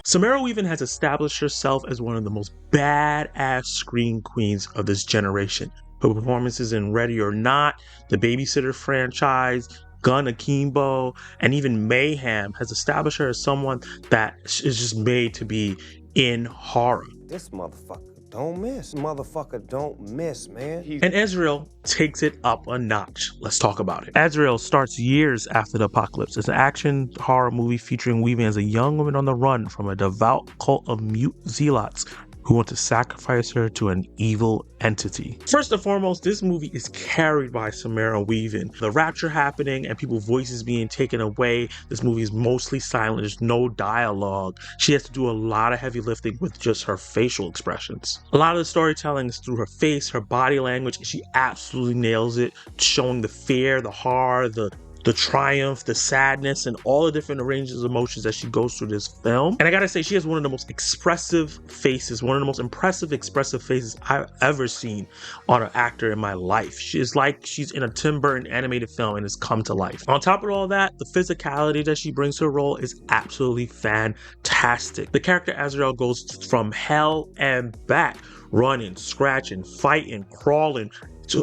Samara Weaving has established herself as one of the most badass screen queens of this generation. Her performances in Ready or Not, the Babysitter franchise, Gun Akimbo, and even Mayhem has established her as someone that is just made to be in horror. This motherfucker don't miss. Motherfucker don't miss, man. And Azrael takes it up a notch. Let's talk about it. Azrael starts years after the apocalypse. It's an action horror movie featuring Weaving as a young woman on the run from a devout cult of mute zealots who want to sacrifice her to an evil entity. First and foremost, this movie is carried by Samara Weaving. The rapture happening and people's voices being taken away. This movie is mostly silent. There's no dialogue. She has to do a lot of heavy lifting with just her facial expressions. A lot of the storytelling is through her face, her body language, and she absolutely nails it, showing the fear, the horror, the triumph, the sadness, and all the different ranges of emotions that she goes through this film. And I gotta say, she has one of the most expressive faces, one of the most impressive expressive faces I've ever seen on an actor in my life. She's like she's in a Tim Burton animated film and has come to life. On top of all that, the physicality that she brings to her role is absolutely fantastic. The character Azrael goes from hell and back, running, scratching, fighting, crawling,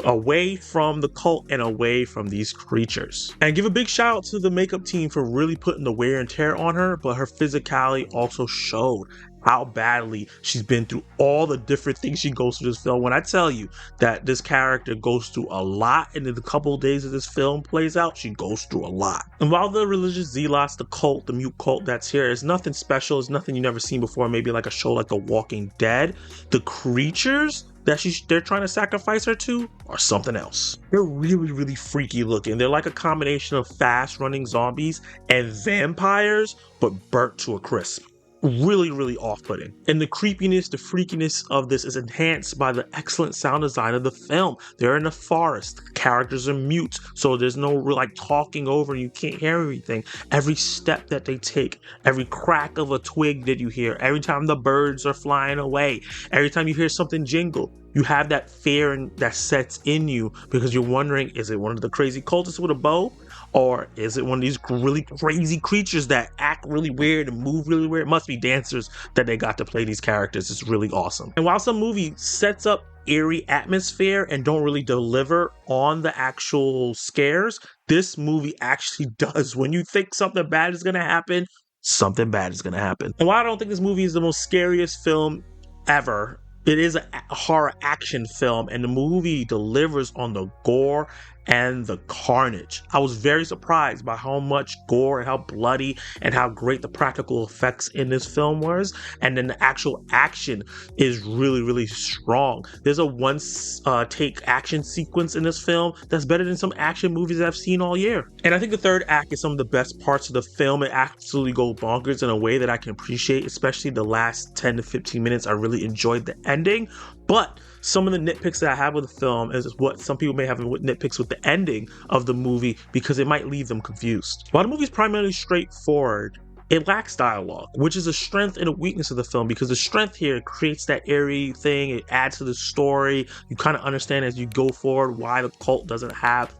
away from the cult and away from these creatures. And give a big shout out to the makeup team for really putting the wear and tear on her, but her physicality also showed how badly she's been through all the different things she goes through this film. When I tell you that this character goes through a lot and in the couple of days of this film plays out, she goes through a lot. And while the religious zealots, the cult, the mute cult that's here is nothing special, it's nothing you've never seen before, maybe like a show like The Walking Dead, the creatures that they're trying to sacrifice her to are something else. They're really, really freaky looking. They're like a combination of fast running zombies and vampires, but burnt to a crisp. Really, really off-putting. And the creepiness, the freakiness of this is enhanced by the excellent sound design of the film. They're in the forest. The characters are mute, so there's no real like talking over and you can't hear everything. Every step that they take, every crack of a twig that you hear, every time the birds are flying away, every time you hear something jingle, you have that fear that sets in you because you're wondering, is it one of the crazy cultists with a bow? Or is it one of these really crazy creatures that act really weird and move really weird? It must be dancers that they got to play these characters. It's really awesome. And while some movie sets up eerie atmosphere and don't really deliver on the actual scares, this movie actually does. When you think something bad is going to happen, something bad is going to happen. And while I don't think this movie is the most scariest film ever, it is a horror action film, and the movie delivers on the gore and the carnage. I was very surprised by how much gore and how bloody and how great the practical effects in this film was. And then the actual action is really, really strong. There's a take action sequence in this film that's better than some action movies I've seen all year. And I think the third act is some of the best parts of the film. It absolutely goes bonkers in a way that I can appreciate, especially the last 10 to 15 minutes. I really enjoyed the ending. But some of the nitpicks that I have with the film is what some people may have nitpicks with the ending of the movie because it might leave them confused. While the movie is primarily straightforward, it lacks dialogue, which is a strength and a weakness of the film because the strength here creates that eerie thing. It adds to the story. You kind of understand as you go forward why the cult doesn't have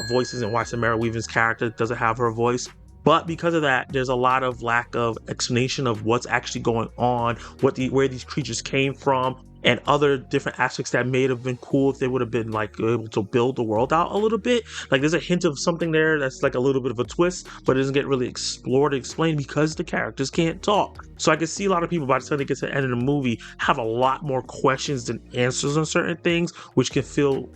voices and why Samara Weaving's character doesn't have her voice. But because of that, there's a lot of lack of explanation of what's actually going on, where these creatures came from, and other different aspects that may have been cool if they would have been like able to build the world out a little bit. Like there's a hint of something there that's like a little bit of a twist, but it doesn't get really explored or explained because the characters can't talk. So I can see a lot of people by the time they get to the end of the movie have a lot more questions than answers on certain things, which can feel,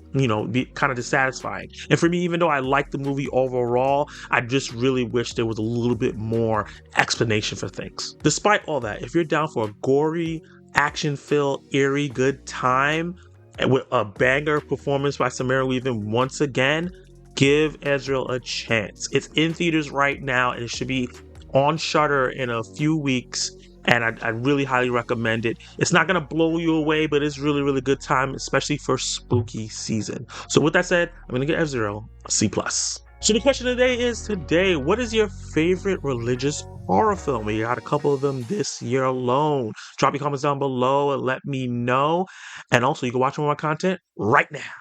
be kind of dissatisfying. And for me, even though I like the movie overall, I just really wish there was a little bit more explanation for things. Despite all that, if you're down for a gory, action-filled, eerie, good time and with a banger performance by Samara Weaving once again, give Azrael a chance. It's in theaters right now and it should be on Shudder in a few weeks, and I really highly recommend it. It's not gonna blow you away, but it's really, really good time, especially for spooky season. So with that said, I'm gonna give Azrael a C+. So the question of the day is what is your favorite religious horror film? We got a couple of them this year alone. Drop your comments down below and let me know. And also you can watch more of my content right now.